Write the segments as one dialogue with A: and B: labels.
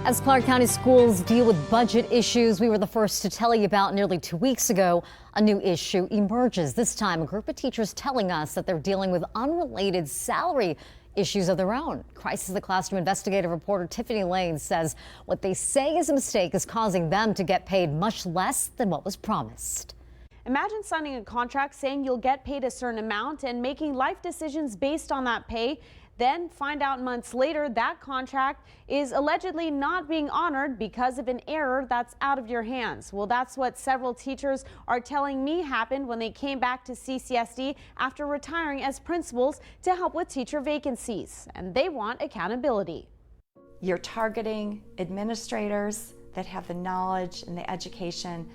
A: As Clark County schools deal with budget issues we were the first to tell you about nearly 2 weeks ago, a new issue emerges. This time, a group of teachers telling us that they're dealing with unrelated salary issues of their own. Crisis of the Classroom investigative reporter Tiffany Lane says what they say is a mistake is causing them to get paid much less than what was promised.
B: Imagine signing a contract saying you'll get paid a certain amount and making life decisions based on that pay. Then find out months later that contract is allegedly not being honored because of an error that's out of your hands. Well, that's what several teachers are telling me happened when they came back to CCSD after retiring as principals to help with teacher vacancies. And they want accountability.
C: You're targeting administrators that have the knowledge and the education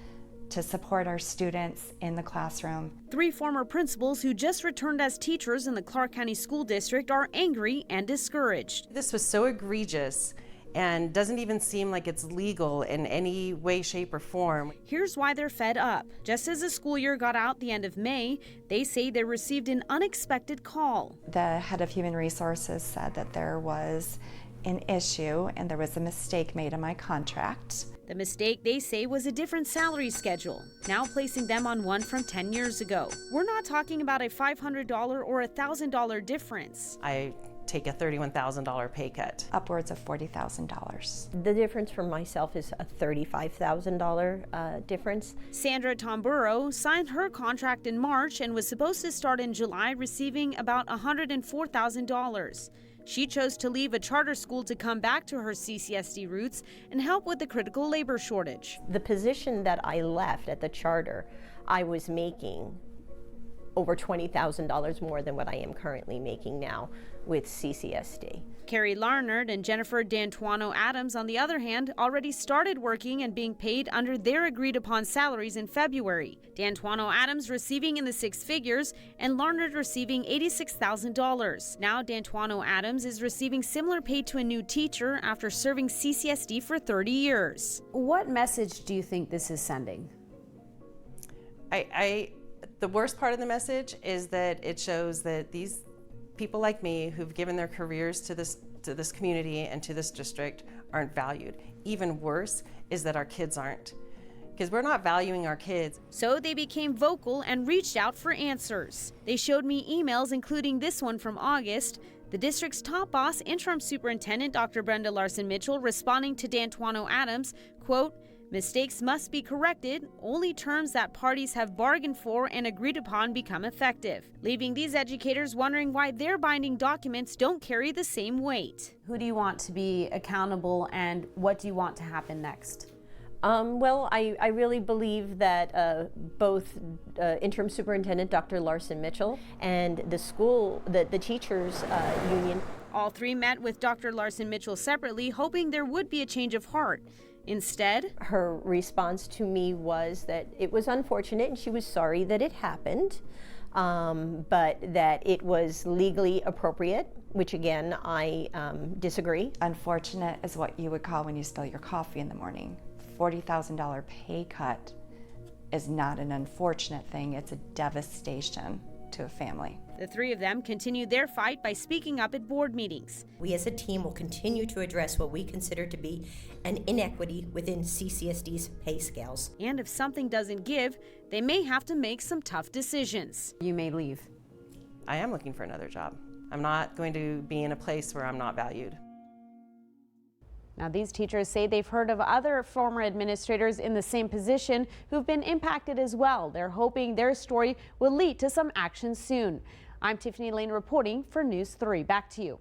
C: to support our students in the classroom.
B: 3 former principals who just returned as teachers in the Clark County School District are angry and discouraged.
D: This was so egregious and doesn't even seem like it's legal in any way, shape, or form.
B: Here's why they're fed up. Just as the school year got out the end of May, they say they received an unexpected call.
C: The head of human resources said that there was an issue and there was a mistake made in my contract.
B: The mistake, they say, was a different salary schedule, now placing them on one from 10 years ago. We're not talking about a $500 or $1,000 difference.
D: I take a $31,000 pay cut.
C: Upwards of $40,000.
E: The difference for myself is a $35,000 difference.
B: Sandra Tomburo signed her contract in March and was supposed to start in July, receiving about $104,000. She chose to leave a charter school to come back to her CCSD roots and help with the critical labor shortage.
E: The position that I left at the charter, I was making over $20,000 more than what I am currently making now with CCSD.
B: Carrie Larnard and Jennifer D'Antuono Adams, on the other hand, already started working and being paid under their agreed-upon salaries in February. D'Antuono Adams receiving in the 6 figures and Larnard receiving $86,000. Now D'Antuono Adams is receiving similar pay to a new teacher after serving CCSD for 30 years.
F: What message do you think this is sending?
D: The worst part of the message is that it shows that these people like me who've given their careers to this community and to this district aren't valued. Even worse is that our kids aren't, because we're not valuing our kids.
B: So they became vocal and reached out for answers. They showed me emails, including this one from August. The district's top boss, interim superintendent Dr. Brenda Larson-Mitchell, responding to D'Antuono Adams, quote, "Mistakes must be corrected. Only terms that parties have bargained for and agreed upon become effective," leaving these educators wondering why their binding documents don't carry the same weight.
F: Who do you want to be accountable and what do you want to happen next?
E: Well, I really believe that both interim superintendent Dr. Larson-Mitchell and the school, the teachers union.
B: All 3 met with Dr. Larson-Mitchell separately, hoping there would be a change of heart. Instead,
E: her response to me was that it was unfortunate and she was sorry that it happened, but that it was legally appropriate, which again, I disagree.
C: Unfortunate is what you would call when you spill your coffee in the morning. $40,000 pay cut is not an unfortunate thing, it's a devastation to a family.
B: The 3 of them continued their fight by speaking up at board meetings.
G: We as a team will continue to address what we consider to be an inequity within CCSD's pay scales.
B: And if something doesn't give, they may have to make some tough decisions.
F: You may leave.
D: I am looking for another job. I'm not going to be in a place where I'm not valued.
B: Now, these teachers say they've heard of other former administrators in the same position who've been impacted as well. They're hoping their story will lead to some action soon. I'm Tiffany Lane reporting for News 3. Back to you.